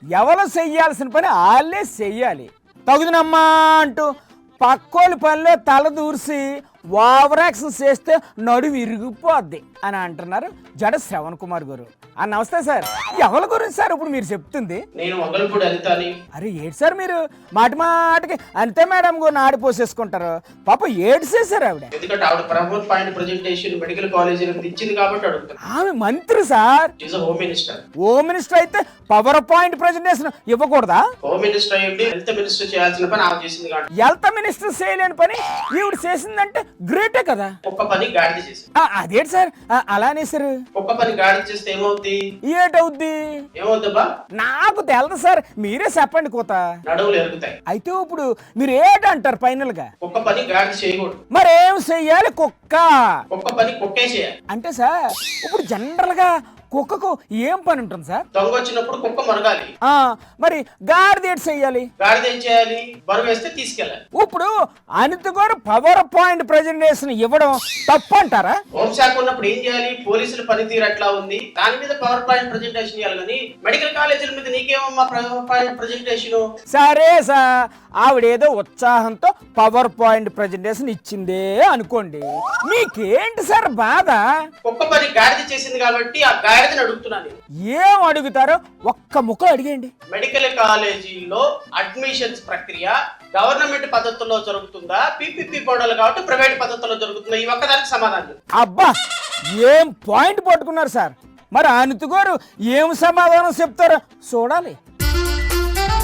ఎవరు చెయ్యాల్సిన పని వాళ్ళే చెయ్యాలి. తగుదనమ్మా అంటూ పక్కోలి పనిలో తల దూర్చి ఓవరాక్షన్ చేస్తే నడు విరిగిపోద్ది అని అంటున్నారు జడ శ్రవణ్ కుమార్ గారు. నమస్తే సార్. ఎవరి గురించి సార్ ఇప్పుడు మీరు చెప్తుంది? నేను మంగళపూడి అనితాని. అరే ఏడు సార్ మీరు మాటికి అంతే మేడం గారు నాడి పోసేసుకుంటారు. పాప ఏడు చేశారు ఆవిడ. ఎందుకంటే ఆవిడ power point presentation medical college ఇచ్చింది కాబట్టి అడుగుతాను. ఆమె మంత్రి sir. Home minister. Home minister అయితే పవర్ పాయింట్ ప్రెజెంటేషన్ ఇవ్వకూడదా? హోమ్ మినిస్టర్ అయ్యండి హెల్త్ మినిస్టర్ చేయాల్సిన పని ఆమె చేసింది కాబట్టి. హెల్త్ మినిస్టర్ చేయలేని పని ఈవిడ చేసిందంటే గ్రేటే కదా. ఒక్క పని గాడిద చేసింది. అదేంటి సార్ అలా అనేసారు? ఒక్క పని గాడిద చేస్తే ఏమవుతుంది? ఏటవుద్ది? ఏమవుద్దబ్బా? నాకు తెలదు సార్, మీరే చెప్పండి కోత. నడువులు ఎరుగుతాయి. అయితే ఇప్పుడు మీరు ఏటంటారు ఫైనల్ గా? ఒక్క పని గాడిద చేయకూడదు. మరేం చెయ్యాలి? కుక్క. ఒక్క పని కుక్కే చేయాలి. అంటే సార్ ఇప్పుడు జనరల్ గా కుక్కకు ఏం పని ఉంటుంది సార్? దొంగ వచ్చినప్పుడు కుక్క మరగాలి. మరి గాడిద ఏటి చెయ్యాలి? గాడిద ఏం చేయాలి? బరువు వేస్తే తీసుకెళ్ళాలి. ఇప్పుడు అనిత గారు పవర్ పాయింట్ ప్రెజెంటేషన్ ఇవ్వడం తప్పు అంటారా? హోంశాఖ ఉన్నప్పుడు ఏం చేయాలి? పోలీసుల పనితీరు ఎట్లా ఉంది దాని మీద పవర్ పాయింట్ ప్రెజెంటేషన్ ఇవ్వాలి. కానీ మెడికల్ కాలేజీల మీద నీకేమమ్మా పవర్ పాయింట్ ప్రెజెంటేషన్? సరే సార్, ఆవిడేదో ఉత్సాహంతో పవర్ పాయింట్ ప్రెజెంటేషన్ ఇచ్చిందే అనుకోండి, మీకేంటి సార్ బాధ? ఒక్క పని గాడిద చేసింది కాబట్టి ఆ గాడిదని అడుగుతున్నాను. ఏం అడుగుతారో ఒక్క ముక్క అడిగండి. మెడికల్ కాలేజీలో అడ్మిషన్స్ ప్రక్రియ గవర్నమెంట్ పద్ధతుల్లో జరుగుతుందా, పీపీపీ మోడల్ కాబట్టి ప్రైవేట్ పద్ధతుల్లో జరుగుతుందా? ఈ ఒక్కదానికి సమాధానం. అబ్బా ఏం పాయింట్ పట్టుకున్నారు సార్. మరి అనిత గారు ఏం సమాధానం చెప్తారో చూడాలి.